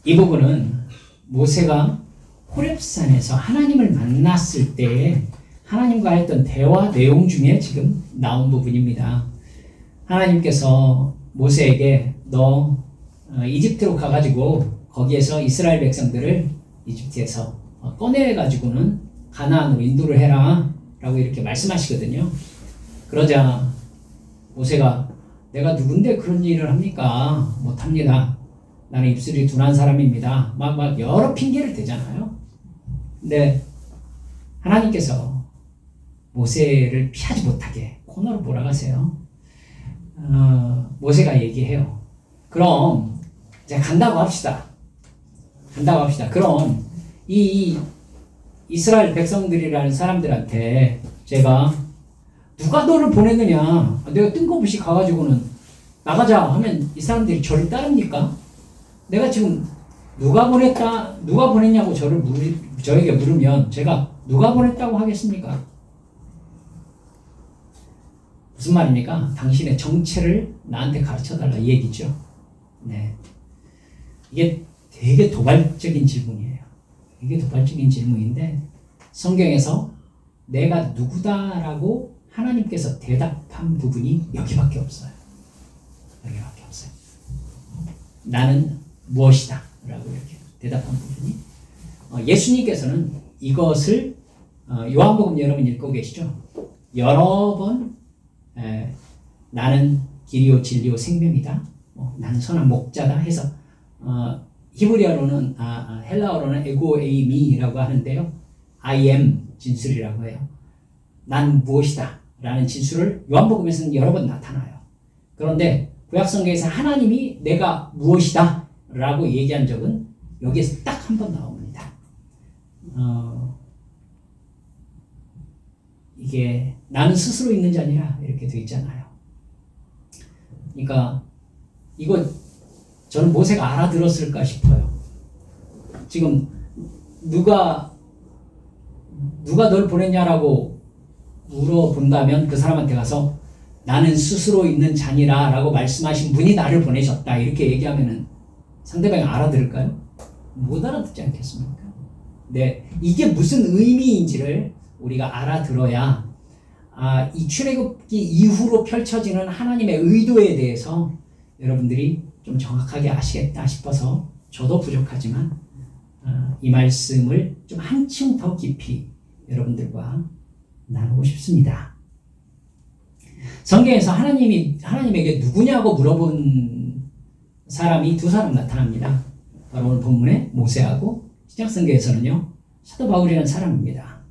이 부분은 모세가 호렙산에서 하나님을 만났을 때 하나님과 했던 대화 내용 중에 지금 나온 부분입니다. 하나님께서 모세에게 너 이집트로 가가지고 거기에서 이스라엘 백성들을 이집트에서 꺼내가지고는 가나안으로 인도를 해라 라고 이렇게 말씀하시거든요. 그러자 모세가 내가 누군데 그런 일을 합니까? 못합니다. 나는 입술이 둔한 사람입니다. 막 여러 핑계를 대잖아요. 근데 하나님께서 모세를 피하지 못하게 코너로 몰아가세요. 모세가 얘기해요. 그럼 이제 간다고 합시다. 그럼 이 이스라엘 백성들이라는 사람들한테 제가 누가 너를 보냈느냐, 내가 뜬금없이 가가지고는 나가자 하면 이 사람들이 저를 따릅니까? 내가 지금 누가 보냈냐고 저에게 물으면 제가 누가 보냈다고 하겠습니까? 무슨 말입니까? 당신의 정체를 나한테 가르쳐달라 이 얘기죠. 네. 이게 되게 도발적인 질문이에요. 이게 도발적인 질문인데 성경에서 내가 누구다라고 하나님께서 대답한 부분이 여기밖에 없어요. 나는 무엇이다 라고 이렇게 대답한 부분이 예수님께서는 이것을 요한복음 여러분 읽고 계시죠? 여러 번 나는 길이요 진리요 생명이다. 나는 선한 목자다 해서 히브리어로는 헬라어로는 에고 에이미라고 하는데요. I am 진술이라고 해요. 난 무엇이다 라는 진술을 요한복음에서는 여러 번 나타나요. 그런데 구약성경에서 하나님이 내가 무엇이다 라고 얘기한 적은 여기에서 딱 한 번 나옵니다. 이게 나는 스스로 있는 자니라 이렇게 되어 있잖아요. 그러니까 이거 저는 모세가 알아들었을까 싶어요. 지금 누가 널 보냈냐라고 물어본다면 그 사람한테 가서 나는 스스로 있는 자니라 라고 말씀하신 분이 나를 보내셨다 이렇게 얘기하면은 상대방이 알아들을까요? 못 알아듣지 않겠습니까? 네, 이게 무슨 의미인지를 우리가 알아들어야 이 출애굽기 이후로 펼쳐지는 하나님의 의도에 대해서 여러분들이 좀 정확하게 아시겠다 싶어서 저도 부족하지만 이 말씀을 좀 한층 더 깊이 여러분들과 나누고 싶습니다. 성경에서 하나님에게 누구냐고 물어본 사람이 두 사람 나타납니다. 바로 오늘 본문에 모세하고 신약성경에서는요 사도 바울이라는 사람입니다.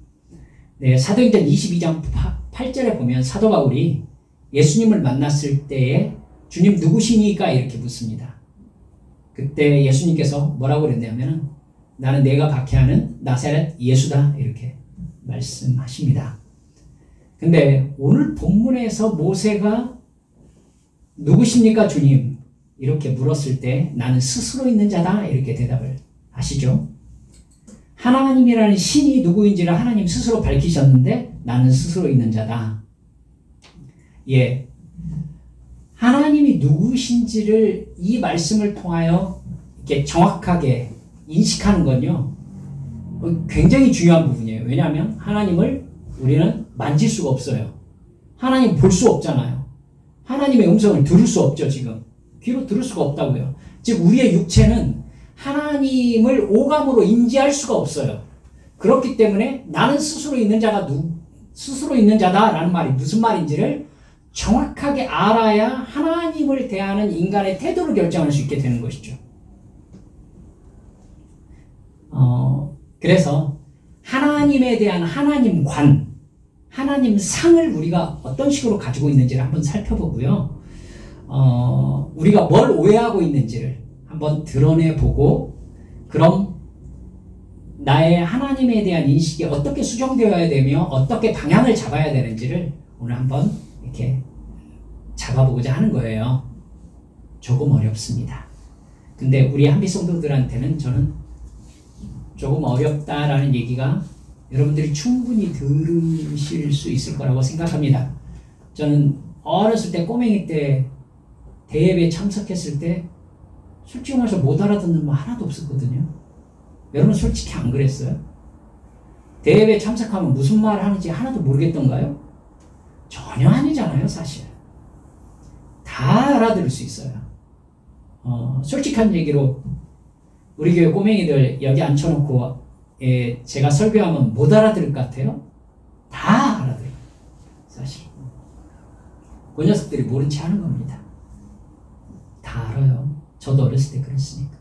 네, 사도행전 22장 8절에 보면 사도 바울이 예수님을 만났을 때에 주님 누구시니까 이렇게 묻습니다. 그때 예수님께서 뭐라고 그랬냐면 나는 내가 박해하는 나사렛 예수다 이렇게 말씀하십니다. 근데 오늘 본문에서 모세가 누구십니까 주님 이렇게 물었을 때 나는 스스로 있는 자다 이렇게 대답을 하시죠. 하나님이라는 신이 누구인지를 하나님 스스로 밝히셨는데 나는 스스로 있는 자다. 예, 하나님이 누구신지를 이 말씀을 통하여 이렇게 정확하게 인식하는 건요 굉장히 중요한 부분이에요. 왜냐하면 하나님을 우리는 만질 수가 없어요. 하나님 볼 수 없잖아요. 하나님의 음성을 들을 수 없죠. 지금 귀로 들을 수가 없다고요. 즉 우리의 육체는 하나님을 오감으로 인지할 수가 없어요. 그렇기 때문에 나는 스스로 있는 자다라는 말이 무슨 말인지를 정확하게 알아야 하나님을 대하는 인간의 태도를 결정할 수 있게 되는 것이죠. 그래서 하나님에 대한 하나님관, 하나님상을 우리가 어떤 식으로 가지고 있는지를 한번 살펴보고요. 우리가 뭘 오해하고 있는지를 한번 드러내보고 그럼 나의 하나님에 대한 인식이 어떻게 수정되어야 되며 어떻게 방향을 잡아야 되는지를 오늘 한번 이렇게 잡아보고자 하는 거예요. 조금 어렵습니다. 근데 우리 한빛 성도들한테는 저는 조금 어렵다라는 얘기가 여러분들이 충분히 들으실 수 있을 거라고 생각합니다. 저는 어렸을 때 꼬맹이 때 대예배에 참석했을 때 솔직히 말해서 못 알아듣는 말 하나도 없었거든요. 여러분 솔직히 안 그랬어요? 대회에 참석하면 무슨 말을 하는지 하나도 모르겠던가요? 전혀 아니잖아요, 사실. 다 알아들을 수 있어요. 솔직한 얘기로 우리 교회 꼬맹이들 여기 앉혀놓고 제가 설교하면 못 알아들을 것 같아요? 다 알아들어요, 사실. 그 녀석들이 모른 체 하는 겁니다. 다 알아요. 저도 어렸을 때 그랬으니까.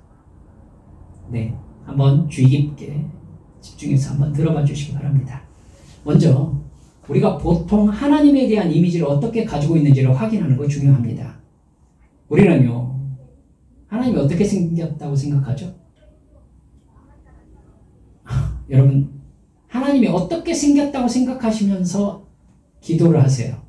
네, 한번 주의 깊게 집중해서 한번 들어봐 주시기 바랍니다. 먼저 우리가 보통 하나님에 대한 이미지를 어떻게 가지고 있는지를 확인하는 거 중요합니다. 우리는요, 하나님이 어떻게 생겼다고 생각하죠? 여러분, 하나님이 어떻게 생겼다고 생각하시면서 기도를 하세요?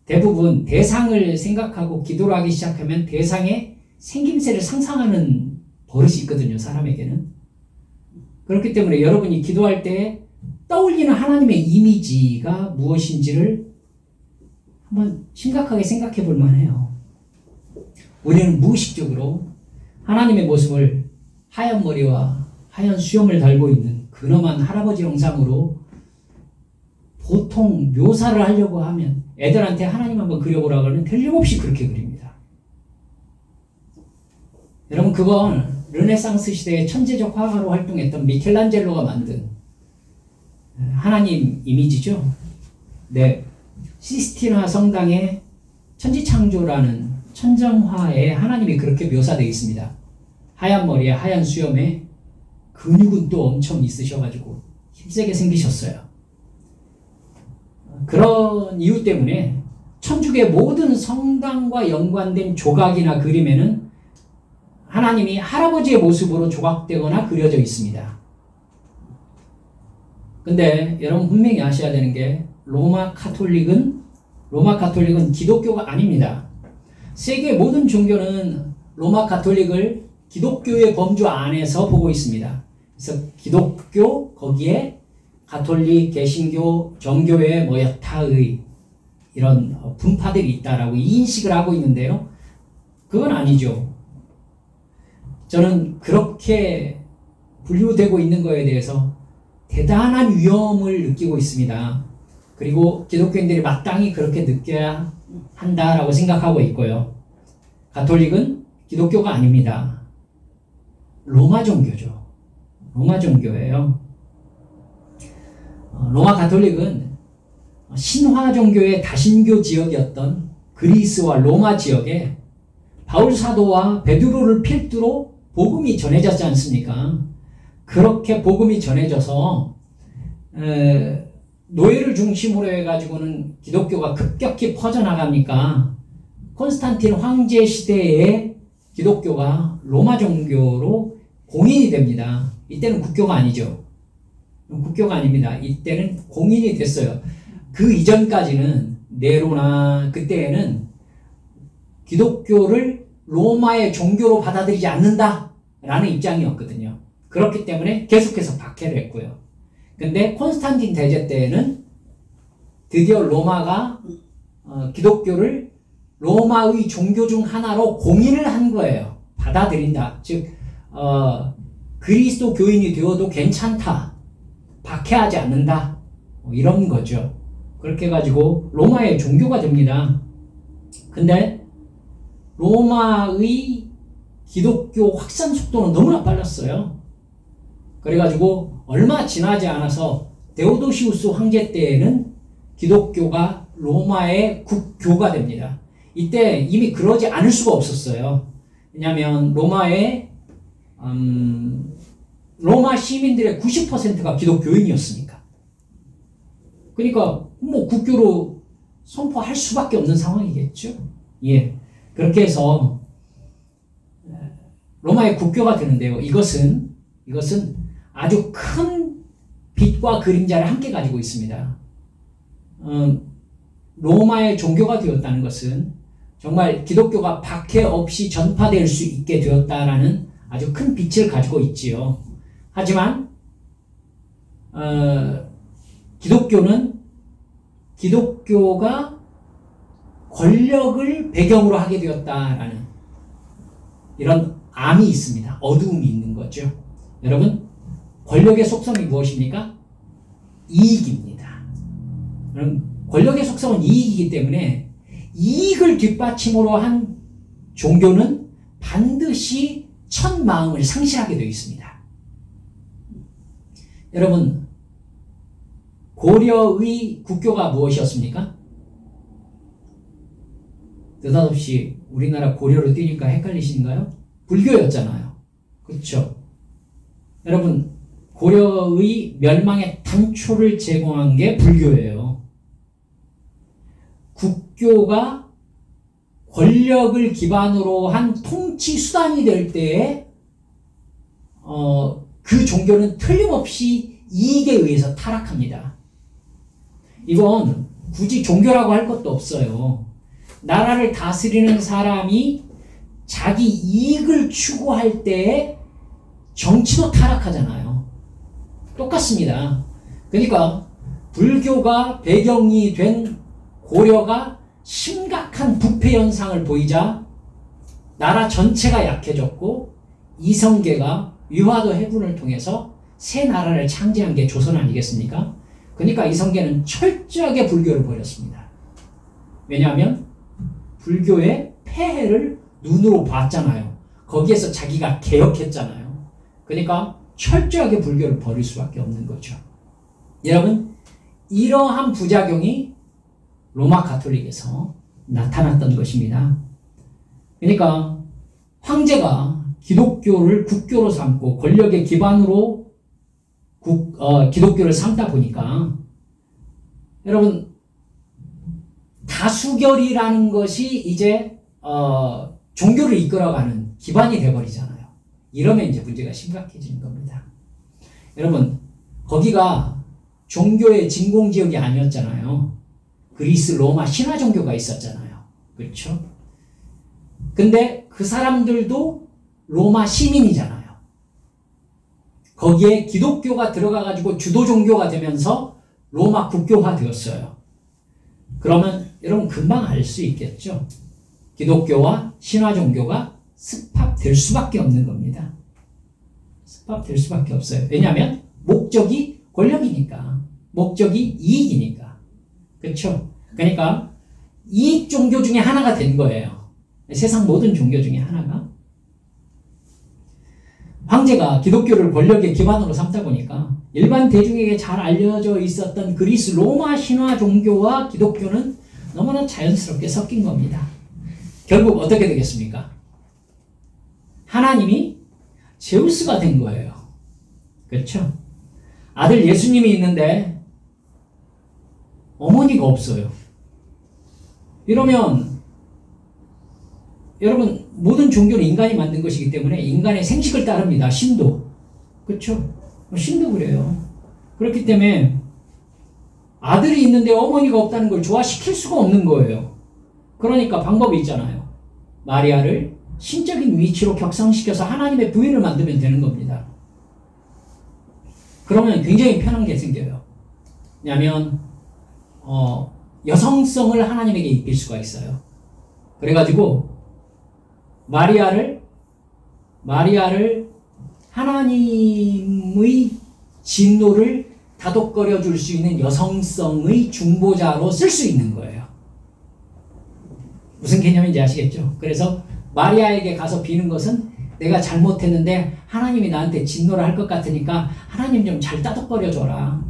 대부분 대상을 생각하고 기도를 하기 시작하면 대상의 생김새를 상상하는 버릇이 있거든요, 사람에게는. 그렇기 때문에 여러분이 기도할 때 떠올리는 하나님의 이미지가 무엇인지를 한번 심각하게 생각해 볼 만해요. 우리는 무의식적으로 하나님의 모습을 하얀 머리와 하얀 수염을 달고 있는 근엄한 할아버지 형상으로 보통 묘사를 하려고 하면 애들한테 하나님 한번 그려보라고 하면 틀림없이 그렇게 그립니다. 여러분, 그건 르네상스 시대의 천재적 화가로 활동했던 미켈란젤로가 만든 하나님 이미지죠. 네, 시스티나 성당의 천지창조라는 천정화에 하나님이 그렇게 묘사되어 있습니다. 하얀 머리에 하얀 수염에 근육은 또 엄청 있으셔가지고 힘세게 생기셨어요. 그런 이유 때문에 천주교의 모든 성당과 연관된 조각이나 그림에는 하나님이 할아버지의 모습으로 조각되거나 그려져 있습니다. 근데 여러분 분명히 아셔야 되는 게 로마 카톨릭은 기독교가 아닙니다. 세계 모든 종교는 로마 카톨릭을 기독교의 범주 안에서 보고 있습니다. 그래서 기독교, 거기에 가톨릭, 개신교, 정교회 뭐 여타의 이런 분파들이 있다라고 인식을 하고 있는데요. 그건 아니죠. 저는 그렇게 분류되고 있는 거에 대해서 대단한 위험을 느끼고 있습니다. 그리고 기독교인들이 마땅히 그렇게 느껴야 한다라고 생각하고 있고요. 가톨릭은 기독교가 아닙니다. 로마 종교죠. 로마 종교예요. 로마 가톨릭은 신화 종교의 다신교 지역이었던 그리스와 로마 지역에 바울 사도와 베드로를 필두로 복음이 전해졌지 않습니까? 그렇게 복음이 전해져서 노예를 중심으로 해가지고는 기독교가 급격히 퍼져나갑니까? 콘스탄틴 황제 시대에 기독교가 로마 종교로 공인이 됩니다. 이때는 국교가 아니죠. 국교가 아닙니다. 이때는 공인이 됐어요. 그 이전까지는 네로나 그때에는 기독교를 로마의 종교로 받아들이지 않는다라는 입장이었거든요. 그렇기 때문에 계속해서 박해를 했고요. 근데 콘스탄틴 대제 때에는 드디어 로마가 기독교를 로마의 종교 중 하나로 공인을 한 거예요. 받아들인다. 즉 그리스도 교인이 되어도 괜찮다. 박해하지 않는다. 이런 거죠. 그렇게 해가지고 로마의 종교가 됩니다. 근데 로마의 기독교 확산 속도는 너무나 빨랐어요. 그래가지고 얼마 지나지 않아서 데오도시우스 황제 때에는 기독교가 로마의 국교가 됩니다. 이때 이미 그러지 않을 수가 없었어요. 왜냐하면 로마 시민들의 90%가 기독교인이었으니까. 그러니까 뭐 국교로 선포할 수밖에 없는 상황이겠죠. 예, 그렇게 해서 로마의 국교가 되는데요. 이것은 아주 큰 빛과 그림자를 함께 가지고 있습니다. 로마의 종교가 되었다는 것은 정말 기독교가 박해 없이 전파될 수 있게 되었다라는 아주 큰 빛을 가지고 있지요. 하지만 기독교가 권력을 배경으로 하게 되었다라는 이런 암이 있습니다. 어두움이 있는 거죠. 여러분, 권력의 속성이 무엇입니까? 이익입니다. 그럼 권력의 속성은 이익이기 때문에 이익을 뒷받침으로 한 종교는 반드시 첫 마음을 상실하게 되어 있습니다. 여러분, 고려의 국교가 무엇이었습니까? 느닷없이 우리나라 고려로 뛰니까 헷갈리시는가요? 불교였잖아요. 그렇죠? 여러분, 고려의 멸망의 단초를 제공한 게 불교예요. 국교가 권력을 기반으로 한 통치 수단이 될 때에 그 종교는 틀림없이 이익에 의해서 타락합니다. 이건 굳이 종교라고 할 것도 없어요. 나라를 다스리는 사람이 자기 이익을 추구할 때에 정치도 타락하잖아요. 똑같습니다. 그러니까 불교가 배경이 된 고려가 심각한 부패 현상을 보이자 나라 전체가 약해졌고 이성계가 위화도 해군을 통해서 새 나라를 창제한 게 조선 아니겠습니까? 그러니까 이성계는 철저하게 불교를 버렸습니다. 왜냐하면 불교의 폐해를 눈으로 봤잖아요. 거기에서 자기가 개혁했잖아요. 그러니까 철저하게 불교를 버릴 수밖에 없는 거죠. 여러분, 이러한 부작용이 로마 가톨릭에서 나타났던 것입니다. 그러니까 황제가 기독교를 국교로 삼고 권력의 기반으로 기독교를 삼다 보니까 여러분, 다수결이라는 것이 이제 종교를 이끌어가는 기반이 돼버리잖아요. 이러면 이제 문제가 심각해지는 겁니다. 여러분, 거기가 종교의 진공지역이 아니었잖아요. 그리스, 로마, 신화 종교가 있었잖아요. 그렇죠? 근데 그 사람들도 로마 시민이잖아요. 거기에 기독교가 들어가가지고 주도 종교가 되면서 로마 국교화 되었어요. 그러면 여러분 금방 알 수 있겠죠? 기독교와 신화 종교가 습합될 수밖에 없는 겁니다. 습합될 수밖에 없어요. 왜냐하면 목적이 권력이니까, 목적이 이익이니까. 그렇죠? 그러니까 이익 종교 중에 하나가 된 거예요. 세상 모든 종교 중에 하나가. 황제가 기독교를 권력의 기반으로 삼다 보니까 일반 대중에게 잘 알려져 있었던 그리스 로마 신화 종교와 기독교는 너무나 자연스럽게 섞인 겁니다. 결국 어떻게 되겠습니까? 하나님이 제우스가 된 거예요. 그렇죠? 아들 예수님이 있는데 어머니가 없어요. 이러면 여러분, 모든 종교는 인간이 만든 것이기 때문에 인간의 생식을 따릅니다. 신도. 그렇죠? 신도 그래요. 그렇기 때문에 아들이 있는데 어머니가 없다는 걸 조화시킬 수가 없는 거예요. 그러니까 방법이 있잖아요. 마리아를 신적인 위치로 격상시켜서 하나님의 부인을 만들면 되는 겁니다. 그러면 굉장히 편한 게 생겨요. 왜냐하면 여성성을 하나님에게 입힐 수가 있어요. 그래가지고 마리아를 하나님의 진노를 다독거려 줄 수 있는 여성성의 중보자로 쓸 수 있는 거예요. 무슨 개념인지 아시겠죠? 그래서 마리아에게 가서 비는 것은 내가 잘못했는데 하나님이 나한테 진노를 할 것 같으니까 하나님 좀 잘 다독거려 줘라.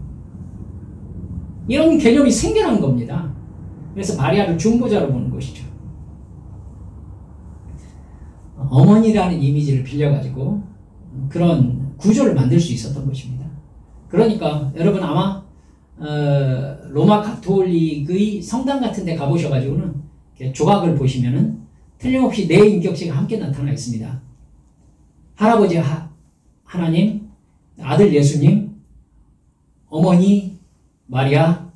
이런 개념이 생겨난 겁니다. 그래서 마리아를 중보자로 보는 것이죠. 어머니라는 이미지를 빌려가지고 그런 구조를 만들 수 있었던 것입니다. 그러니까 여러분 아마 로마 가톨릭의 성당 같은 데 가보셔가지고는 조각을 보시면은 틀림없이 네 인격체가 함께 나타나 있습니다. 할아버지 하나님, 아들 예수님, 어머니 마리아,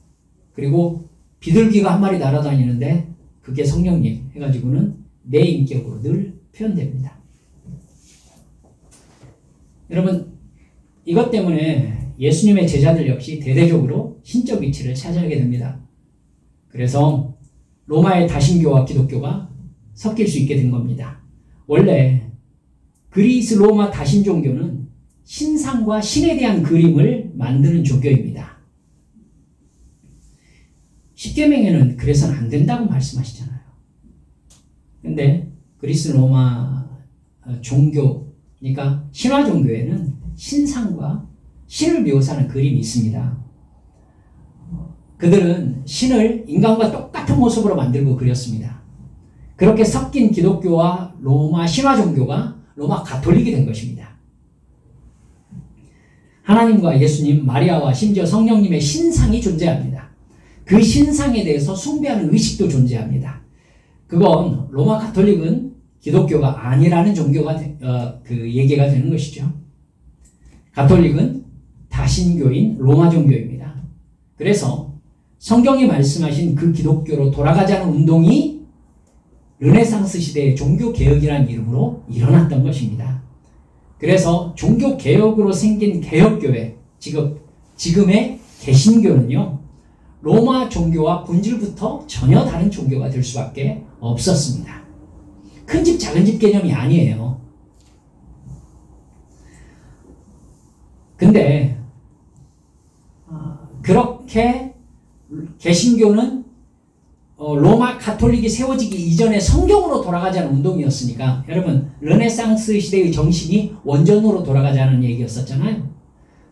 그리고 비둘기가 한 마리 날아다니는데 그게 성령님 해가지고는 네 인격으로 늘 표현됩니다. 여러분, 이것 때문에 예수님의 제자들 역시 대대적으로 신적 위치를 차지하게 됩니다. 그래서 로마의 다신교와 기독교가 섞일 수 있게 된 겁니다. 원래 그리스 로마 다신 종교는 신상과 신에 대한 그림을 만드는 종교입니다. 십계명에는 그래서는 안 된다고 말씀하시잖아요. 근데 그리스 로마 종교, 그러니까 신화 종교에는 신상과 신을 묘사하는 그림이 있습니다. 그들은 신을 인간과 똑같은 모습으로 만들고 그렸습니다. 그렇게 섞인 기독교와 로마 신화 종교가 로마 가톨릭이 된 것입니다. 하나님과 예수님, 마리아와 심지어 성령님의 신상이 존재합니다. 그 신상에 대해서 숭배하는 의식도 존재합니다. 그건 로마 가톨릭은 기독교가 아니라는 종교가 얘기가 되는 것이죠. 가톨릭은 다신교인 로마 종교입니다. 그래서 성경이 말씀하신 그 기독교로 돌아가자는 운동이 르네상스 시대의 종교개혁이라는 이름으로 일어났던 것입니다. 그래서 종교개혁으로 생긴 개혁교회, 지금의 개신교는요, 로마 종교와 본질부터 전혀 다른 종교가 될 수밖에 없었습니다. 큰 집 작은 집 개념이 아니에요. 근데 그렇게 개신교는 로마 가톨릭이 세워지기 이전에 성경으로 돌아가자는 운동이었으니까, 여러분 르네상스 시대의 정신이 원전으로 돌아가자는 얘기였었잖아요.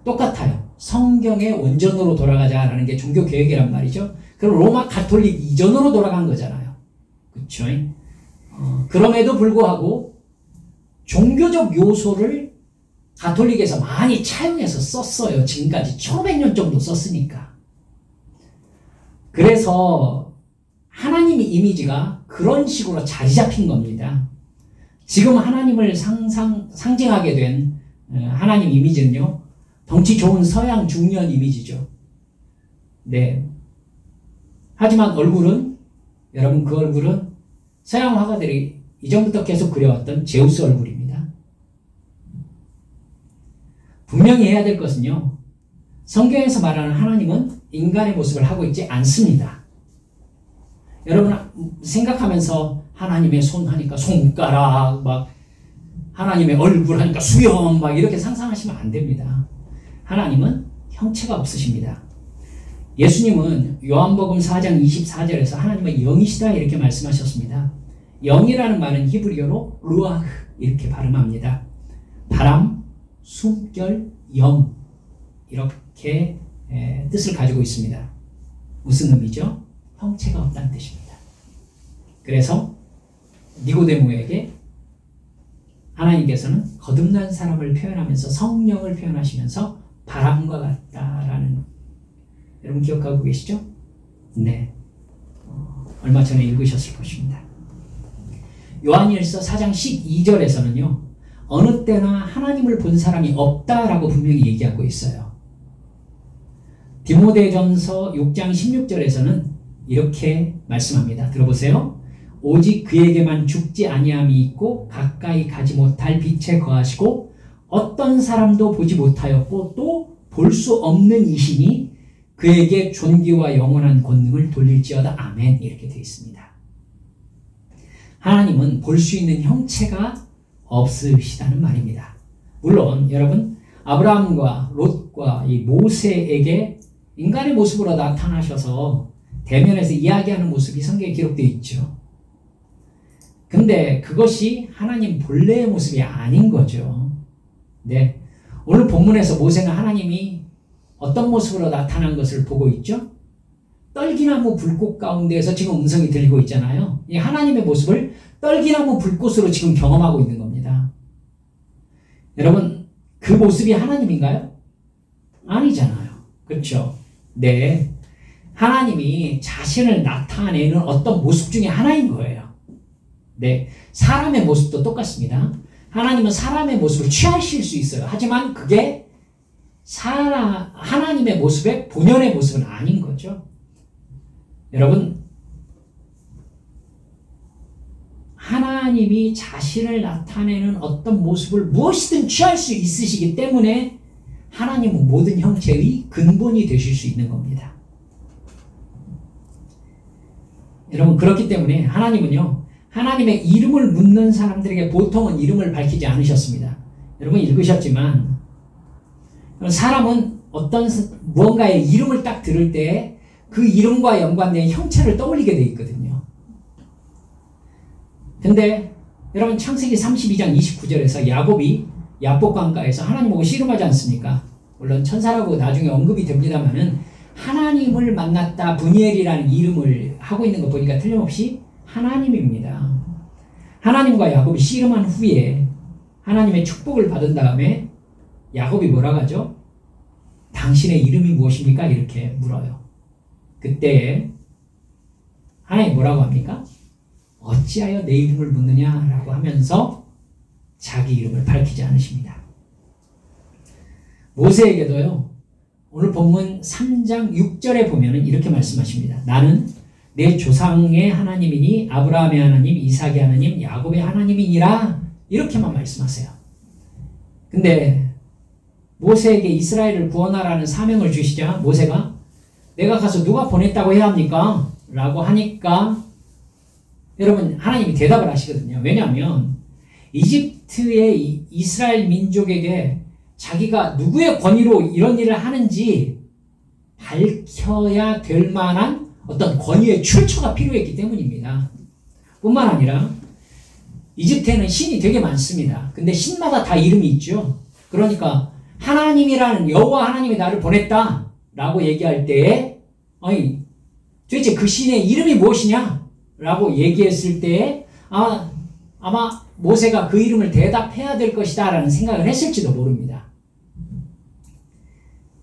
똑같아요. 성경의 원전으로 돌아가자라는 게 종교개혁이란 말이죠. 그럼 로마 가톨릭 이전으로 돌아간 거잖아요. 그렇죠? 그럼에도 불구하고 종교적 요소를 가톨릭에서 많이 차용해서 썼어요. 지금까지 1500년 정도 썼으니까. 그래서 하나님의 이미지가 그런 식으로 자리 잡힌 겁니다. 지금 하나님을 상징하게 된 하나님 이미지는요, 덩치 좋은 서양 중년 이미지죠. 네. 하지만 얼굴은, 여러분 그 얼굴은 서양 화가들이 이전부터 계속 그려왔던 제우스 얼굴입니다. 분명히 해야 될 것은요, 성경에서 말하는 하나님은 인간의 모습을 하고 있지 않습니다. 여러분 생각하면서 하나님의 손 하니까 손가락, 막 하나님의 얼굴 하니까 수염, 막 이렇게 상상하시면 안 됩니다. 하나님은 형체가 없으십니다. 예수님은 요한복음 4장 24절에서 하나님은 영이시다 이렇게 말씀하셨습니다. 영이라는 말은 히브리어로 루아흐 이렇게 발음합니다. 바람, 숨결, 영 이렇게 뜻을 가지고 있습니다. 무슨 의미죠? 형체가 없다는 뜻입니다. 그래서 니고데모에게 하나님께서는 거듭난 사람을 표현하면서 성령을 표현하시면서 바람과 같다라는, 여러분 기억하고 계시죠? 네. 얼마 전에 읽으셨을 것입니다. 요한일서 4장 12절에서는요, 어느 때나 하나님을 본 사람이 없다라고 분명히 얘기하고 있어요. 디모데전서 6장 16절에서는 이렇게 말씀합니다. 들어보세요. 오직 그에게만 죽지 아니함이 있고 가까이 가지 못할 빛에 거하시고 어떤 사람도 보지 못하였고 또 볼 수 없는 이시니 그에게 존귀와 영원한 권능을 돌릴지어다. 아멘. 이렇게 되어 있습니다. 하나님은 볼 수 있는 형체가 없으시다는 말입니다. 물론 여러분 아브라함과 롯과 이 모세에게 인간의 모습으로 나타나셔서 대면에서 이야기하는 모습이 성경에 기록되어 있죠. 근데 그것이 하나님 본래의 모습이 아닌 거죠. 네. 오늘 본문에서 모세는 하나님이 어떤 모습으로 나타난 것을 보고 있죠? 떨기나무 불꽃 가운데에서 지금 음성이 들리고 있잖아요. 이 하나님의 모습을 떨기나무 불꽃으로 지금 경험하고 있는 겁니다. 여러분, 그 모습이 하나님인가요? 아니잖아요. 그렇죠? 네. 하나님이 자신을 나타내는 어떤 모습 중에 하나인 거예요. 네. 사람의 모습도 똑같습니다. 하나님은 사람의 모습을 취하실 수 있어요. 하지만 그게 하나님의 모습의 본연의 모습은 아닌 거죠. 여러분, 하나님이 자신을 나타내는 어떤 모습을 무엇이든 취할 수 있으시기 때문에 하나님은 모든 형체의 근본이 되실 수 있는 겁니다. 여러분, 그렇기 때문에 하나님은요, 하나님의 이름을 묻는 사람들에게 보통은 이름을 밝히지 않으셨습니다. 여러분 읽으셨지만 사람은 어떤 무언가의 이름을 딱 들을 때 그 이름과 연관된 형체를 떠올리게 돼 있거든요. 근데 여러분 창세기 32장 29절에서 야곱이 야복 강가에서 하나님 보고 씨름하지 않습니까? 물론 천사라고 나중에 언급이 됩니다만은 하나님을 만났다 브니엘이라는 이름을 하고 있는 거 보니까 틀림없이 하나님입니다. 하나님과 야곱이 씨름한 후에 하나님의 축복을 받은 다음에 야곱이 뭐라고 하죠? 당신의 이름이 무엇입니까? 이렇게 물어요. 그때 하나님 뭐라고 합니까? 어찌하여 내 이름을 묻느냐라고 하면서 자기 이름을 밝히지 않으십니다. 모세에게도요. 오늘 본문 3장 6절에 보면은 이렇게 말씀하십니다. 나는 내 조상의 하나님이니 아브라함의 하나님, 이삭의 하나님, 야곱의 하나님이니라 이렇게만 말씀하세요. 근데 모세에게 이스라엘을 구원하라는 사명을 주시자 모세가 내가 가서 누가 보냈다고 해야 합니까? 라고 하니까 여러분 하나님이 대답을 하시거든요. 왜냐하면 이집트의 이스라엘 민족에게 자기가 누구의 권위로 이런 일을 하는지 밝혀야 될 만한 어떤 권위의 출처가 필요했기 때문입니다. 뿐만 아니라 이집트에는 신이 되게 많습니다. 근데 신마다 다 이름이 있죠. 그러니까 하나님이라는 여호와 하나님이 나를 보냈다 라고 얘기할 때에 아니 도대체 그 신의 이름이 무엇이냐 라고 얘기했을 때에 아마 모세가 그 이름을 대답해야 될 것이다 라는 생각을 했을지도 모릅니다.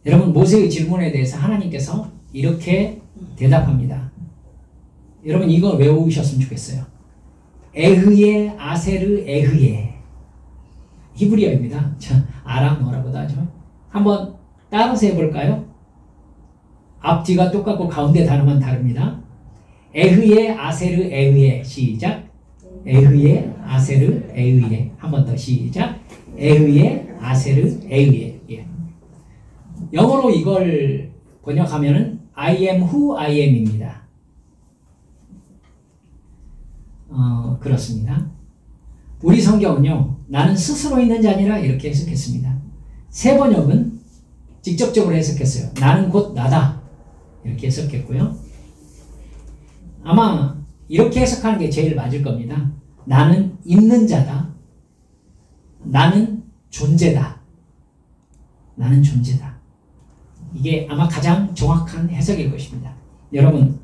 여러분 모세의 질문에 대해서 하나님께서 이렇게 대답합니다. 여러분 이거 외우셨으면 좋겠어요. 에흐예 아세르 에흐예 히브리어입니다. 아람어라고도 하죠. 한번 따라서 해볼까요? 앞뒤가 똑같고 가운데 단어만 다릅니다. 에흐예 아세르 에흐예 시작. 에흐예 아세르 에흐예 한 번 더 시작. 에흐예 아세르 에흐예. 예. 영어로 이걸 번역하면은 I am who I am입니다. 그렇습니다. 우리 성경은요, 나는 스스로 있는 자니라 이렇게 해석했습니다. 새 번역은 직접적으로 해석했어요. 나는 곧 나다. 이렇게 해석했고요. 아마 이렇게 해석하는 게 제일 맞을 겁니다. 나는 있는 자다. 나는 존재다. 나는 존재다. 이게 아마 가장 정확한 해석일 것입니다. 여러분,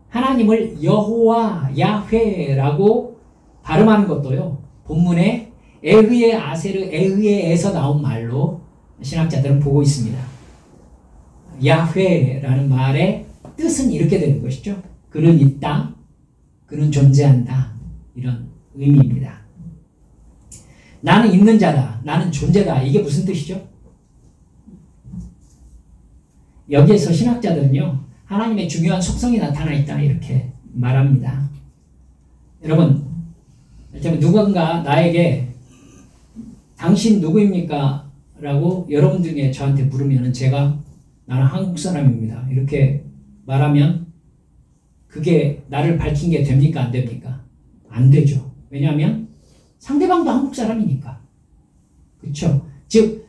하나님을 여호와 야훼라고 발음하는 것도요. 본문에 에흐예 아세르 에흐예에서 나온 말로 신학자들은 보고 있습니다. 야훼라는 말의 뜻은 이렇게 되는 것이죠. 그는 있다. 그는 존재한다. 이런 의미입니다. 나는 있는 자다. 나는 존재다. 이게 무슨 뜻이죠? 여기에서 신학자들은요. 하나님의 중요한 속성이 나타나 있다. 이렇게 말합니다. 여러분, 누군가 나에게 당신 누구입니까? 라고 여러분 중에 저한테 물으면 제가 나는 한국 사람입니다. 이렇게 말하면 그게 나를 밝힌 게 됩니까? 안 됩니까? 안 되죠. 왜냐하면 상대방도 한국 사람이니까. 그렇죠? 즉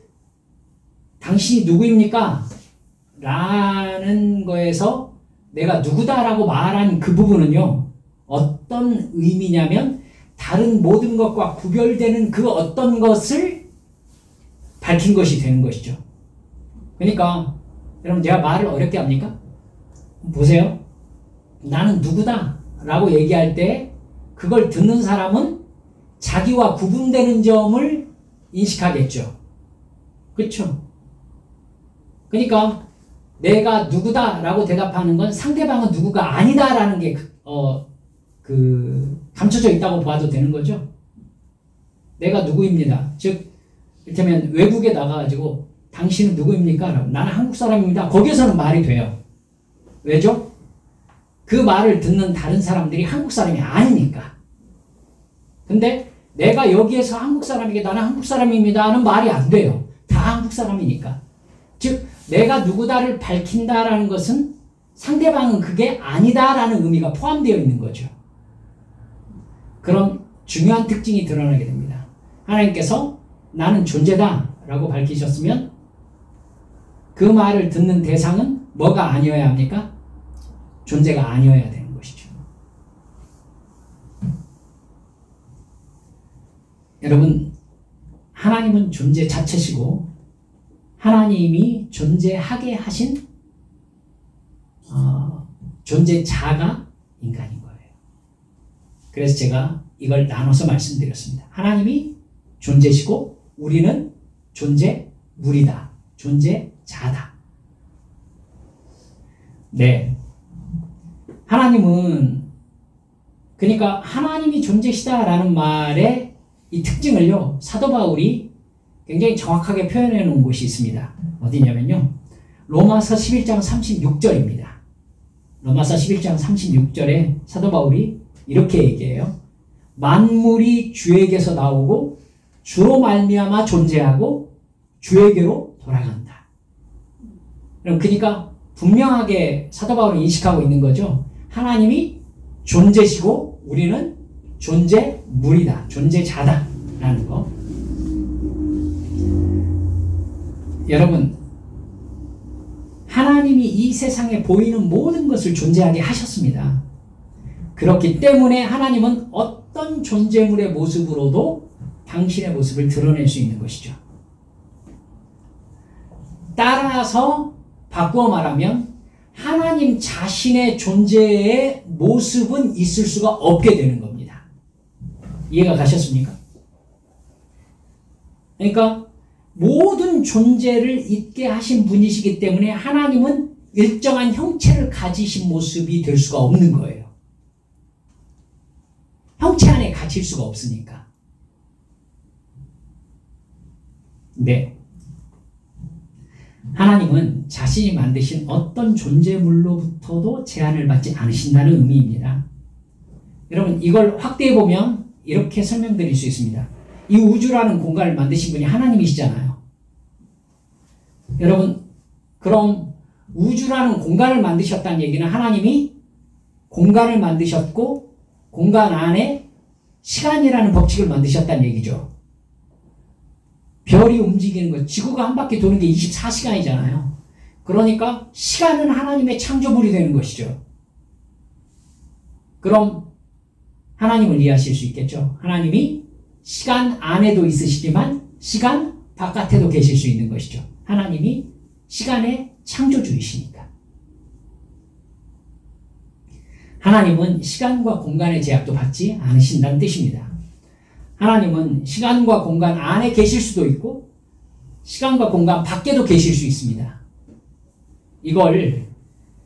당신이 누구입니까? 라는 거에서 내가 누구다라고 말한 그 부분은요. 어떤 의미냐면 다른 모든 것과 구별되는 그 어떤 것을 밝힌 것이 되는 것이죠. 그러니까 여러분 제가 말을 어렵게 합니까? 보세요. 나는 누구다 라고 얘기할 때 그걸 듣는 사람은 자기와 구분되는 점을 인식하겠죠. 그렇죠? 그러니까 내가 누구다 라고 대답하는 건 상대방은 누구가 아니다 라는 게 감춰져 있다고 봐도 되는 거죠. 내가 누구입니다. 즉 이를테면 외국에 나가가지고 당신은 누구입니까? 라고 나는 한국 사람입니다. 거기에서는 말이 돼요. 왜죠? 그 말을 듣는 다른 사람들이 한국 사람이 아니니까. 근데 내가 여기에서 한국 사람에게 나는 한국 사람입니다 하는 말이 안 돼요. 다 한국 사람이니까. 즉 내가 누구다를 밝힌다라는 것은 상대방은 그게 아니다라는 의미가 포함되어 있는 거죠. 그런 중요한 특징이 드러나게 됩니다. 하나님께서 나는 존재다 라고 밝히셨으면 그 말을 듣는 대상은 뭐가 아니어야 합니까? 존재가 아니어야 되는 것이죠. 여러분, 하나님은 존재 자체시고 하나님이 존재하게 하신 존재자가 인간인 거예요. 그래서 제가 이걸 나눠서 말씀드렸습니다. 하나님이 존재시고 우리는 존재물이다. 존재자다. 네. 하나님은 그러니까 하나님이 존재시다라는 말의 이 특징을요. 사도 바울이 굉장히 정확하게 표현해 놓은 곳이 있습니다. 어디냐면요. 로마서 11장 36절입니다. 로마서 11장 36절에 사도 바울이 이렇게 얘기해요. 만물이 주에게서 나오고 주로 말미암아 존재하고 주에게로 돌아간다. 그러니까 분명하게 사도 바울이 인식하고 있는 거죠. 하나님이 존재시고 우리는 존재물이다. 존재자다. 라는 거. 여러분, 하나님이 이 세상에 보이는 모든 것을 존재하게 하셨습니다. 그렇기 때문에 하나님은 어떤 존재물의 모습으로도 당신의 모습을 드러낼 수 있는 것이죠. 따라서 바꾸어 말하면 하나님 자신의 존재의 모습은 있을 수가 없게 되는 겁니다. 이해가 가셨습니까? 그러니까 모든 존재를 있게 하신 분이시기 때문에 하나님은 일정한 형체를 가지신 모습이 될 수가 없는 거예요. 형체 안에 갇힐 수가 없으니까. 네. 하나님은 자신이 만드신 어떤 존재물로부터도 제한을 받지 않으신다는 의미입니다. 여러분, 이걸 확대해 보면 이렇게 설명드릴 수 있습니다. 이 우주라는 공간을 만드신 분이 하나님이시잖아요. 여러분, 그럼 우주라는 공간을 만드셨다는 얘기는 하나님이 공간을 만드셨고 공간 안에 시간이라는 법칙을 만드셨다는 얘기죠. 별이 움직이는 것, 지구가 한 바퀴 도는 게 24시간이잖아요. 그러니까 시간은 하나님의 창조물이 되는 것이죠. 그럼 하나님을 이해하실 수 있겠죠. 하나님이 시간 안에도 있으시지만 시간 바깥에도 계실 수 있는 것이죠. 하나님이 시간의 창조주이시니까. 하나님은 시간과 공간의 제약도 받지 않으신다는 뜻입니다. 하나님은 시간과 공간 안에 계실 수도 있고 시간과 공간 밖에도 계실 수 있습니다. 이걸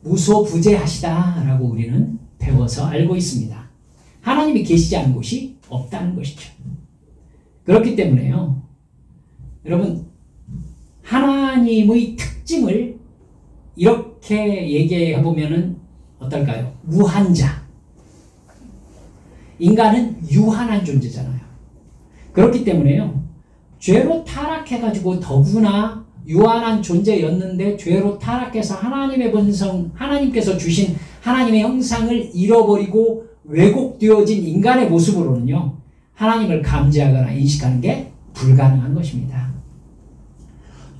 무소부재하시다라고 우리는 배워서 알고 있습니다. 하나님이 계시지 않은 곳이 없다는 것이죠. 그렇기 때문에요. 여러분, 하나님의 특징을 이렇게 얘기해 보면은 어떨까요? 무한자. 인간은 유한한 존재잖아요. 그렇기 때문에요. 죄로 타락해가지고 더구나 유한한 존재였는데 죄로 타락해서 하나님의 본성, 하나님께서 주신 하나님의 형상을 잃어버리고 왜곡되어진 인간의 모습으로는요. 하나님을 감지하거나 인식하는 게 불가능한 것입니다.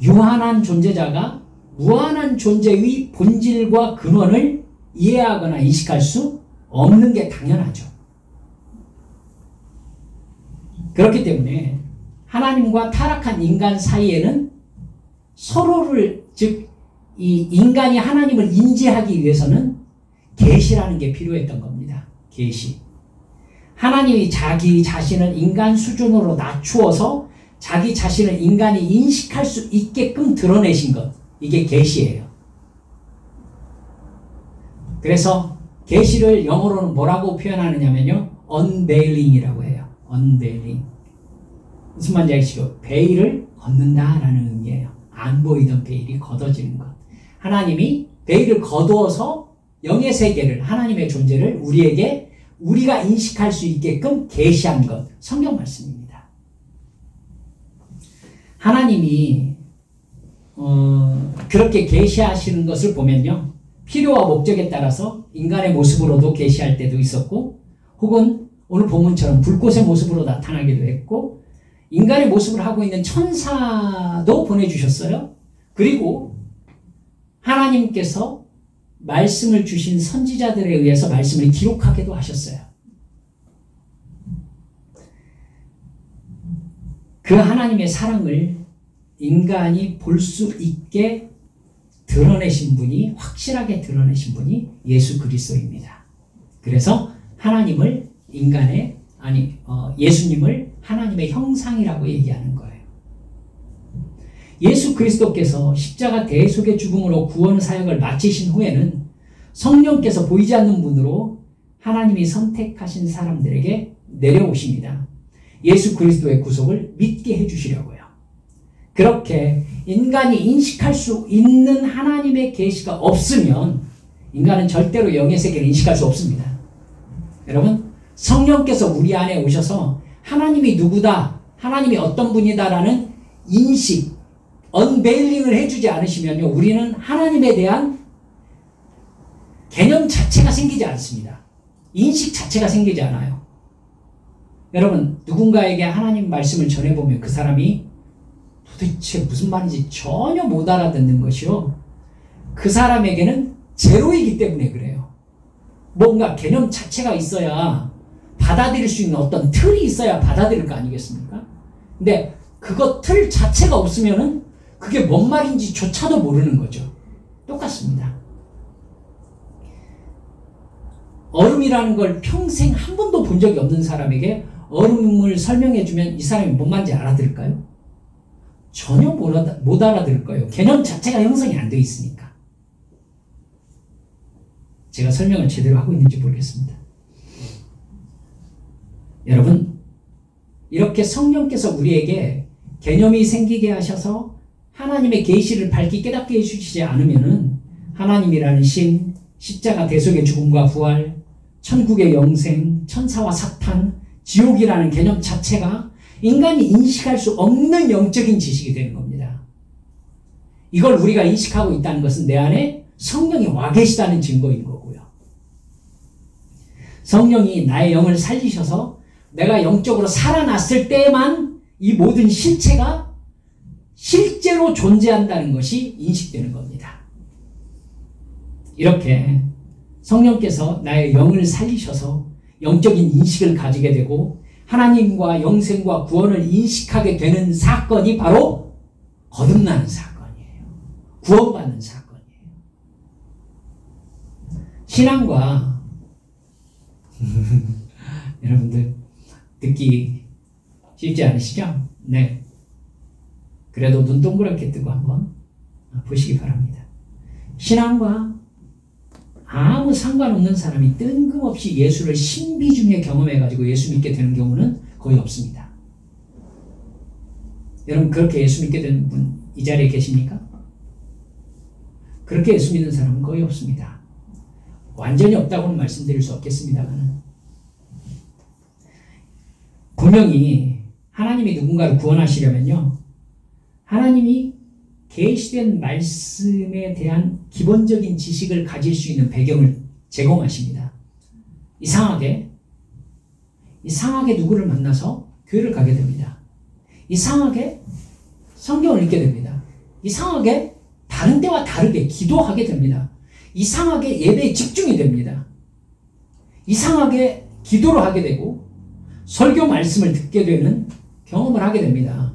유한한 존재자가 무한한 존재의 본질과 근원을 이해하거나 인식할 수 없는 게 당연하죠. 그렇기 때문에 하나님과 타락한 인간 사이에는 서로를, 즉 이 인간이 하나님을 인지하기 위해서는 계시라는 게 필요했던 겁니다. 계시. 하나님이 자기 자신을 인간 수준으로 낮추어서 자기 자신을 인간이 인식할 수 있게끔 드러내신 것. 이게 계시예요. 그래서 계시를 영어로는 뭐라고 표현하느냐면요. unveiling이라고 해요. unveiling. 무슨 말인지 아시죠? 베일을 걷는다라는 의미예요. 안 보이던 베일이 걷어지는 것. 하나님이 베일을 거두어서 영의 세계를, 하나님의 존재를 우리에게 우리가 인식할 수 있게끔 계시한 것. 성경 말씀입니다. 하나님이 그렇게 계시하시는 것을 보면요. 필요와 목적에 따라서 인간의 모습으로도 계시할 때도 있었고 혹은 오늘 본문처럼 불꽃의 모습으로 나타나기도 했고 인간의 모습을 하고 있는 천사도 보내주셨어요. 그리고 하나님께서 말씀을 주신 선지자들에 의해서 말씀을 기록하기도 하셨어요. 그 하나님의 사랑을 인간이 볼 수 있게 드러내신 분이, 확실하게 드러내신 분이 예수 그리스도입니다. 그래서 하나님을 예수님을 하나님의 형상이라고 얘기하는 거예요. 예수 그리스도께서 십자가 대속의 죽음으로 구원 사역을 마치신 후에는 성령께서 보이지 않는 분으로 하나님이 선택하신 사람들에게 내려오십니다. 예수 그리스도의 구속을 믿게 해주시려고요. 그렇게 인간이 인식할 수 있는 하나님의 계시가 없으면 인간은 절대로 영의 세계를 인식할 수 없습니다. 여러분, 성령께서 우리 안에 오셔서 하나님이 누구다, 하나님이 어떤 분이다라는 인식, 언베일링을 해주지 않으시면요, 우리는 하나님에 대한 개념 자체가 생기지 않습니다. 인식 자체가 생기지 않아요. 여러분, 누군가에게 하나님 말씀을 전해보면 그 사람이 도대체 무슨 말인지 전혀 못 알아듣는 것이요, 그 사람에게는 제로이기 때문에 그래요. 뭔가 개념 자체가 있어야, 받아들일 수 있는 어떤 틀이 있어야 받아들일 거 아니겠습니까? 근데 그거 틀 자체가 없으면은 그게 뭔 말인지 조차도 모르는 거죠. 똑같습니다. 얼음이라는 걸 평생 한 번도 본 적이 없는 사람에게 얼음을 설명해주면 이 사람이 뭔 말인지 알아들을까요? 전혀 못 알아들을 거예요. 개념 자체가 형성이 안 돼 있으니까. 제가 설명을 제대로 하고 있는지 모르겠습니다. 여러분, 이렇게 성령께서 우리에게 개념이 생기게 하셔서 하나님의 계시를 밝히 깨닫게 해주시지 않으면은 하나님이라는 신, 십자가 대속의 죽음과 부활, 천국의 영생, 천사와 사탄, 지옥이라는 개념 자체가 인간이 인식할 수 없는 영적인 지식이 되는 겁니다. 이걸 우리가 인식하고 있다는 것은 내 안에 성령이 와 계시다는 증거인 거고요. 성령이 나의 영을 살리셔서 내가 영적으로 살아났을 때만 이 모든 실체가 실제로 존재한다는 것이 인식되는 겁니다. 이렇게 성령께서 나의 영을 살리셔서 영적인 인식을 가지게 되고 하나님과 영생과 구원을 인식하게 되는 사건이 바로 거듭나는 사건이에요. 구원받는 사건이에요. 신앙과 여러분들 듣기 쉽지 않으시죠? 네. 그래도 눈 동그랗게 뜨고 한번 보시기 바랍니다. 신앙과 아무 상관없는 사람이 뜬금없이 예수를 신비 중에 경험해가지고 예수 믿게 되는 경우는 거의 없습니다. 여러분, 그렇게 예수 믿게 되는 분 이 자리에 계십니까? 그렇게 예수 믿는 사람은 거의 없습니다. 완전히 없다고는 말씀드릴 수 없겠습니다만, 분명히 하나님이 누군가를 구원하시려면요, 하나님이 계시된 말씀에 대한 기본적인 지식을 가질 수 있는 배경을 제공하십니다. 이상하게 누구를 만나서 교회를 가게 됩니다. 이상하게 성경을 읽게 됩니다. 이상하게 다른 때와 다르게 기도하게 됩니다. 이상하게 예배에 집중이 됩니다. 이상하게 기도를 하게 되고 설교 말씀을 듣게 되는 경험을 하게 됩니다.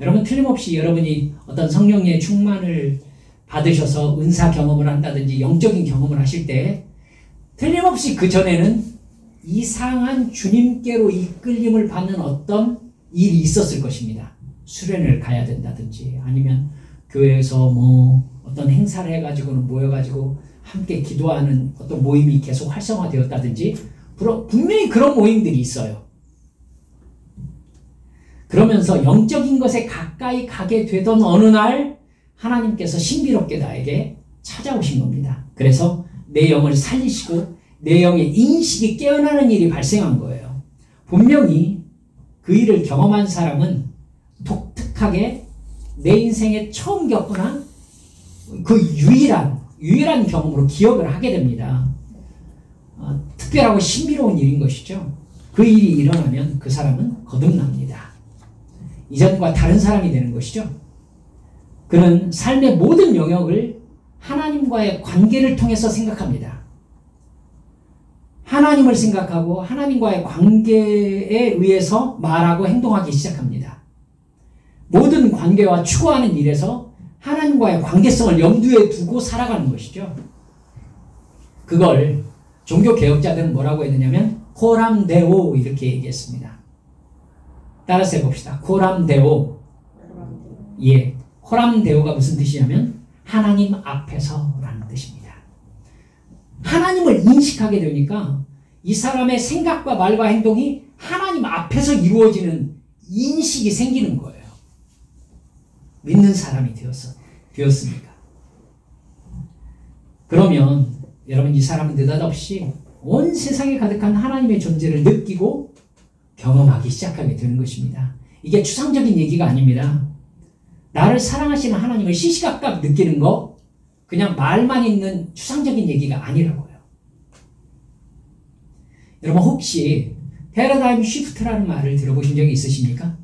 여러분, 틀림없이 여러분이 어떤 성령의 충만을 받으셔서 은사 경험을 한다든지 영적인 경험을 하실 때 틀림없이 그 전에는 이상한 주님께로 이끌림을 받는 어떤 일이 있었을 것입니다. 수련을 가야 된다든지 아니면 교회에서 어떤 행사를 해가지고는 모여가지고 함께 기도하는 어떤 모임이 계속 활성화되었다든지 분명히 그런 모임들이 있어요. 그러면서 영적인 것에 가까이 가게 되던 어느 날 하나님께서 신비롭게 나에게 찾아오신 겁니다. 그래서 내 영을 살리시고 내 영의 인식이 깨어나는 일이 발생한 거예요. 분명히 그 일을 경험한 사람은 독특하게 내 인생에 처음 겪거나 그 유일한 경험으로 기억을 하게 됩니다. 특별하고 신비로운 일인 것이죠. 그 일이 일어나면 그 사람은 거듭납니다. 이전과 다른 사람이 되는 것이죠. 그는 삶의 모든 영역을 하나님과의 관계를 통해서 생각합니다. 하나님을 생각하고 하나님과의 관계에 의해서 말하고 행동하기 시작합니다. 모든 관계와 추구하는 일에서 하나님과의 관계성을 염두에 두고 살아가는 것이죠. 그걸 종교개혁자들은 뭐라고 했느냐면 코람데오 이렇게 얘기했습니다. 따라서 해봅시다. 코람데오. 예, 코람데오가 무슨 뜻이냐면 하나님 앞에서라는 뜻입니다. 하나님을 인식하게 되니까 이 사람의 생각과 말과 행동이 하나님 앞에서 이루어지는 인식이 생기는 거예요. 믿는 사람이 되었으니까. 그러면 여러분 이 사람은 느닷없이 온 세상에 가득한 하나님의 존재를 느끼고 경험하기 시작하게 되는 것입니다. 이게 추상적인 얘기가 아닙니다. 나를 사랑하시는 하나님을 시시각각 느끼는 거 그냥 말만 있는 추상적인 얘기가 아니라고요. 여러분 혹시 패러다임 쉬프트라는 말을 들어보신 적이 있으십니까?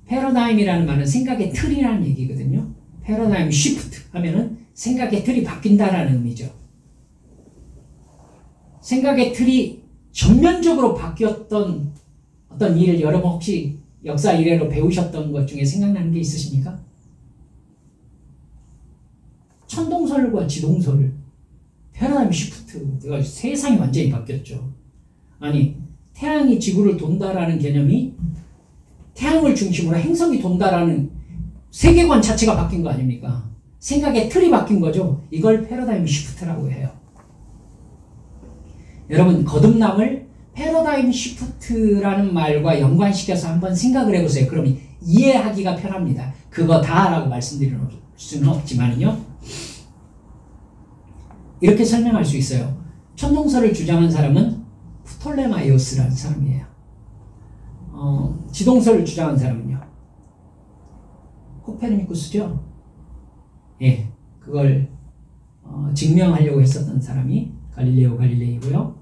패러다임이라는 말은 생각의 틀이라는 얘기거든요. 패러다임 쉬프트 하면은 생각의 틀이 바뀐다라는 의미죠. 생각의 틀이 전면적으로 바뀌었던 어떤 일, 여러분 혹시 역사 이래로 배우셨던 것 중에 생각나는 게 있으십니까? 천동설과 지동설, 패러다임 쉬프트, 내가 세상이 완전히 바뀌었죠. 아니, 태양이 지구를 돈다라는 개념이 태양을 중심으로 행성이 돈다라는 세계관 자체가 바뀐 거 아닙니까? 생각의 틀이 바뀐 거죠. 이걸 패러다임 쉬프트라고 해요. 여러분, 거듭남을 패러다임 쉬프트라는 말과 연관시켜서 한번 생각을 해보세요. 그러면 이해하기가 편합니다. 그거 다라고 말씀드릴 수는 없지만요. 이렇게 설명할 수 있어요. 천동설을 주장한 사람은 프톨레마이오스라는 사람이에요. 지동설을 주장한 사람은요. 코페르니쿠스죠. 예, 그걸 증명하려고 했었던 사람이 갈릴레오 갈릴레이고요.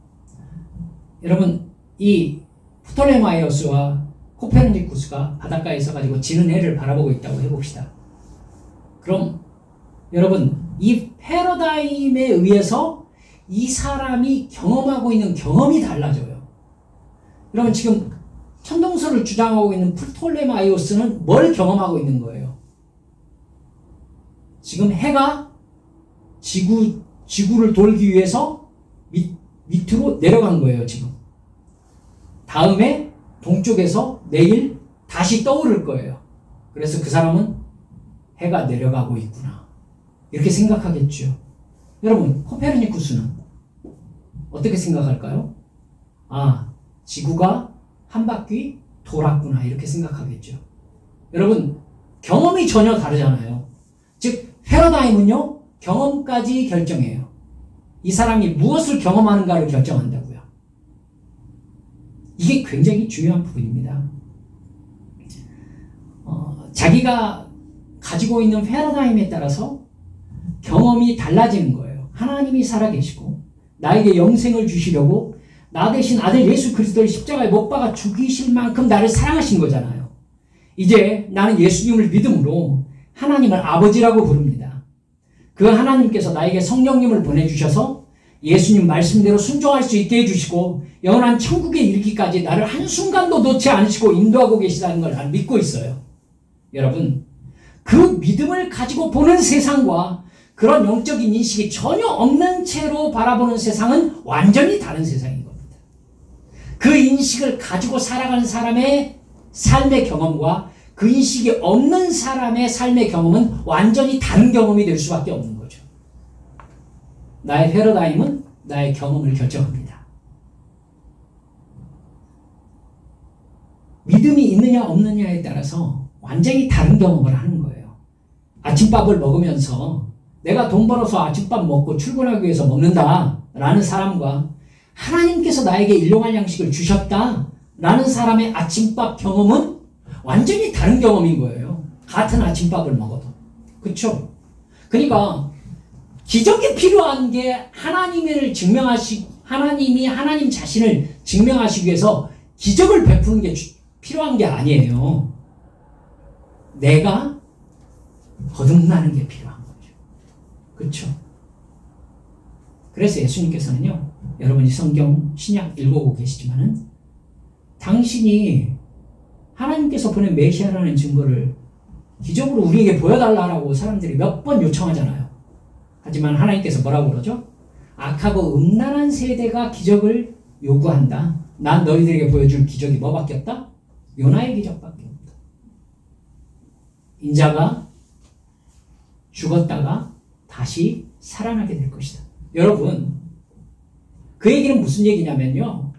여러분, 이 프톨레마이오스와 코페르니쿠스가 바닷가에 서가지고 지는 해를 바라보고 있다고 해봅시다. 그럼 여러분, 이 패러다임에 의해서 이 사람이 경험하고 있는 경험이 달라져요. 여러분, 지금 천동설을 주장하고 있는 프톨레마이오스는 뭘 경험하고 있는 거예요? 지금 해가 지구를 돌기 위해서 밑으로 내려간 거예요, 지금. 다음에 동쪽에서 내일 다시 떠오를 거예요. 그래서 그 사람은 해가 내려가고 있구나, 이렇게 생각하겠죠. 여러분, 코페르니쿠스는 어떻게 생각할까요? 아, 지구가 한 바퀴 돌았구나, 이렇게 생각하겠죠. 여러분, 경험이 전혀 다르잖아요. 즉, 패러다임은요, 경험까지 결정해요. 이 사람이 무엇을 경험하는가를 결정한다고요. 이게 굉장히 중요한 부분입니다. 자기가 가지고 있는 패러다임에 따라서 경험이 달라지는 거예요. 하나님이 살아계시고 나에게 영생을 주시려고 나 대신 아들 예수 그리스도를 십자가에 못 박아 죽이실 만큼 나를 사랑하신 거잖아요. 이제 나는 예수님을 믿음으로 하나님을 아버지라고 부릅니다. 그 하나님께서 나에게 성령님을 보내주셔서 예수님 말씀대로 순종할 수 있게 해주시고 영원한 천국에 이르기까지 나를 한순간도 놓지 않으시고 인도하고 계시다는 걸 나는 믿고 있어요. 여러분, 그 믿음을 가지고 보는 세상과 그런 영적인 인식이 전혀 없는 채로 바라보는 세상은 완전히 다른 세상인 겁니다. 그 인식을 가지고 살아가는 사람의 삶의 경험과 그 인식이 없는 사람의 삶의 경험은 완전히 다른 경험이 될 수밖에 없는 거죠. 나의 패러다임은 나의 경험을 결정합니다. 믿음이 있느냐 없느냐에 따라서 완전히 다른 경험을 하는 거예요. 아침밥을 먹으면서 내가 돈 벌어서 아침밥 먹고 출근하기 위해서 먹는다 라는 사람과 하나님께서 나에게 일용할 양식을 주셨다 라는 사람의 아침밥 경험은 완전히 다른 경험인 거예요. 같은 아침밥을 먹어도. 그렇죠? 그러니까 기적이 필요한 게 하나님이 하나님 자신을 증명하시기 위해서 기적을 베푸는 게 필요한 게 아니에요. 내가 거듭나는 게 필요한 거죠. 그렇죠? 그래서 예수님께서는요, 여러분이 성경 신약 읽어보고 계시지만은 당신이 하나님께서 보낸 메시아라는 증거를 기적으로 우리에게 보여달라고 사람들이 몇 번 요청하잖아요. 하지만 하나님께서 뭐라고 그러죠? 악하고 음란한 세대가 기적을 요구한다. 난 너희들에게 보여줄 기적이 뭐밖에 없다? 요나의 기적밖에 없다. 인자가 죽었다가 다시 살아나게 될 것이다. 여러분, 그 얘기는 무슨 얘기냐면요,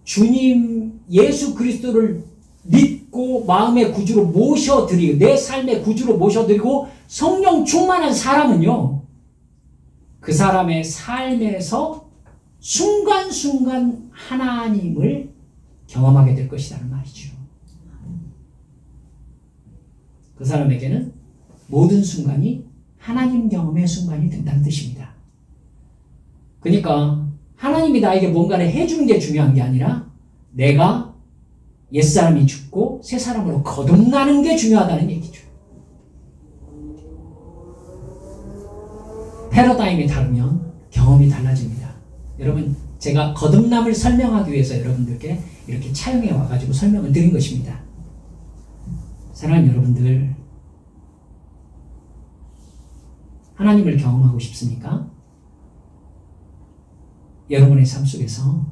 주님 예수 그리스도를 믿고 마음의 구주로 모셔드리고 내 삶의 구주로 모셔드리고 성령 충만한 사람은요, 그 사람의 삶에서 순간순간 하나님을 경험하게 될 것이라는 말이죠. 그 사람에게는 모든 순간이 하나님 경험의 순간이 된다는 뜻입니다. 그러니까 하나님이 나에게 뭔가를 해주는 게 중요한 게 아니라 내가 옛사람이 죽고 새 사람으로 거듭나는 게 중요하다는 얘기죠. 패러다임이 다르면 경험이 달라집니다. 여러분, 제가 거듭남을 설명하기 위해서 여러분들께 이렇게 차용해 와가지고 설명을 드린 것입니다. 사랑하는 여러분들, 하나님을 경험하고 싶습니까? 여러분의 삶 속에서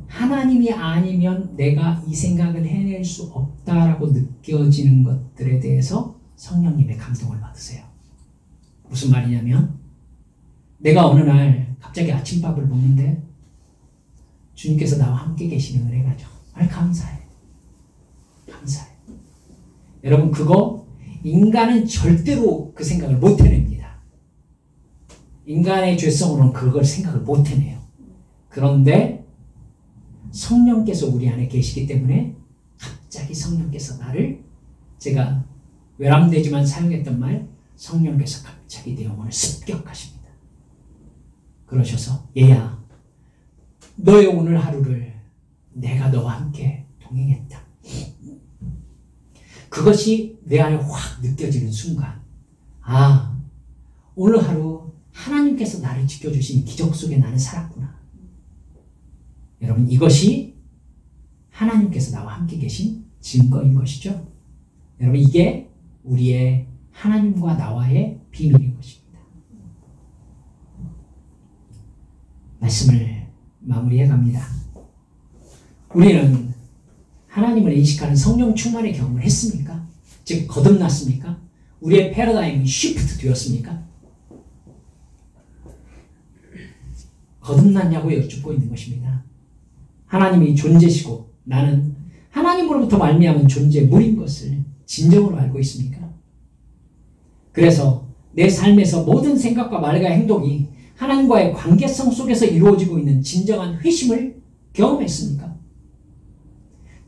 하나님이 아니면 내가 이 생각을 해낼 수 없다라고 느껴지는 것들에 대해서 성령님의 감동을 받으세요. 무슨 말이냐면, 내가 어느 날 갑자기 아침밥을 먹는데 주님께서 나와 함께 계시는 은혜가 정말 감사해. 감사해. 여러분, 그거 인간은 절대로 그 생각을 못 해냅니다. 인간의 죄성으로는 그걸 생각을 못 해내요. 그런데 성령께서 우리 안에 계시기 때문에 갑자기 성령께서 나를, 제가 외람되지만 사용했던 말, 성령께서 갑자기 내 영혼을 습격하십니다. 그러셔서, 얘야, 너의 오늘 하루를 내가 너와 함께 동행했다. 그것이 내 안에 확 느껴지는 순간, 아, 오늘 하루 하나님께서 나를 지켜주신 기적 속에 나는 살았구나. 여러분, 이것이 하나님께서 나와 함께 계신 증거인 것이죠. 여러분, 이게 우리의 하나님과 나와의 비밀인 것입니다. 말씀을 마무리해 갑니다. 우리는 하나님을 인식하는 성령 충만의 경험을 했습니까? 즉, 거듭났습니까? 우리의 패러다임이 시프트 되었습니까? 거듭났냐고 여쭙고 있는 것입니다. 하나님이 존재시고 나는 하나님으로부터 말미암은 존재물인 것을 진정으로 알고 있습니까? 그래서 내 삶에서 모든 생각과 말과 행동이 하나님과의 관계성 속에서 이루어지고 있는 진정한 회심을 경험했습니까?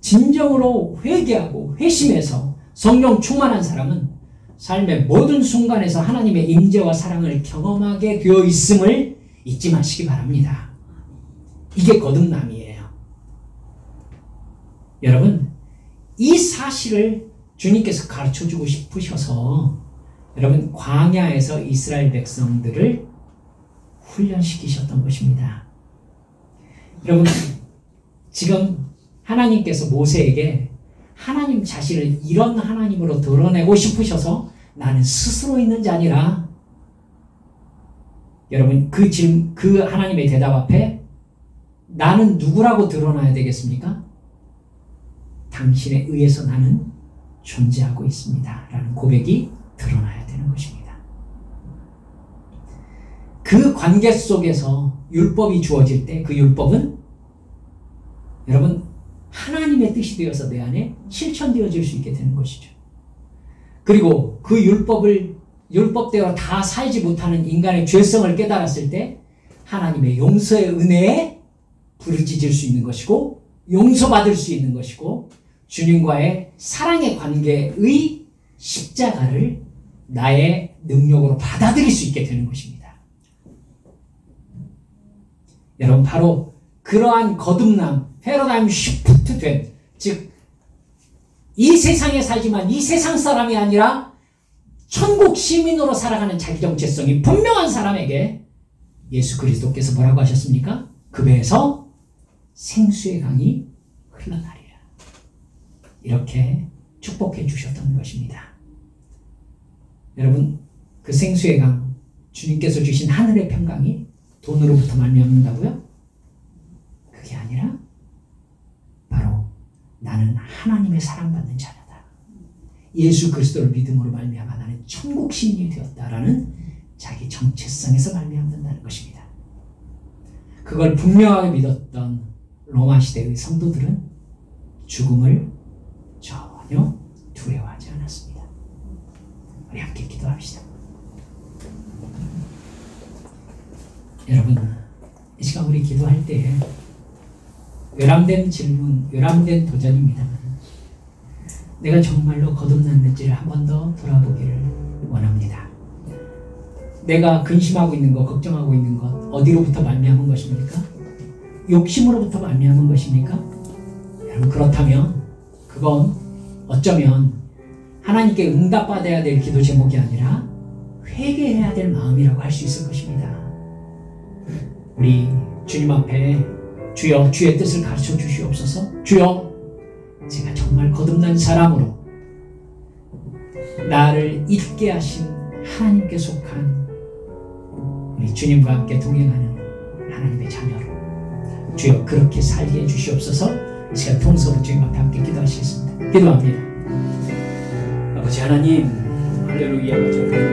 진정으로 회개하고 회심해서 성령 충만한 사람은 삶의 모든 순간에서 하나님의 임재와 사랑을 경험하게 되어 있음을 잊지 마시기 바랍니다. 이게 거듭남이에요. 여러분, 이 사실을 주님께서 가르쳐주고 싶으셔서 여러분, 광야에서 이스라엘 백성들을 훈련시키셨던 것입니다. 여러분, 지금 하나님께서 모세에게 하나님 자신을 이런 하나님으로 드러내고 싶으셔서 나는 스스로 있는 자니라. 여러분, 그 하나님의 대답 앞에 나는 누구라고 드러나야 되겠습니까? 당신에 의해서 나는 존재하고 있습니다. 라는 고백이 드러나야 되는 것입니다. 그 관계 속에서 율법이 주어질 때 그 율법은 여러분, 하나님의 뜻이 되어서 내 안에 실천되어질 수 있게 되는 것이죠. 그리고 그 율법대로 다 살지 못하는 인간의 죄성을 깨달았을 때 하나님의 용서의 은혜에 부르짖을 수 있는 것이고, 용서받을 수 있는 것이고, 주님과의 사랑의 관계의 십자가를 나의 능력으로 받아들일 수 있게 되는 것입니다. 여러분, 바로 그러한 거듭남, 패러다임 시프트 된, 즉 이 세상에 살지만 이 세상 사람이 아니라 천국 시민으로 살아가는 자기 정체성이 분명한 사람에게 예수 그리스도께서 뭐라고 하셨습니까? 그 배에서 생수의 강이 흘러나리라. 이렇게 축복해 주셨던 것입니다. 여러분, 그 생수의 강, 주님께서 주신 하늘의 평강이 돈으로부터 말미암는다고요? 그게 아니라 바로 나는 하나님의 사랑받는 자녀다. 예수 그리스도를 믿음으로 말미암아 나는 천국 시민이 되었다라는 자기 정체성에서 말미암는다는 것입니다. 그걸 분명하게 믿었던 로마 시대의 성도들은 죽음을 전혀 두려워하지 않았습니다. 우리 함께 기도합시다. 여러분, 이 시간 우리 기도할 때에 외람된 질문, 외람된 도전입니다. 내가 정말로 거듭났는지를 한 번 더 돌아보기를 원합니다. 내가 근심하고 있는 것, 걱정하고 있는 것, 어디로부터 말미암은 것입니까? 욕심으로부터 말미암은 것입니까? 여러분, 그렇다면 그건 어쩌면 하나님께 응답받아야 될 기도 제목이 아니라 회개해야 될 마음이라고 할 수 있을 것입니다. 우리 주님 앞에 주여, 주의 뜻을 가르쳐 주시옵소서. 주여, 제가 정말 거듭난 사람으로 나를 있게 하신 하나님께 속한 우리 주님과 함께 동행하는 하나님의 자녀로 주여 그렇게 살게 해주시옵소서. 이 시간 통성으로 주님 앞에 함께 기도하시겠습니다. 기도합니다. 아버지 하나님, 할렐루야.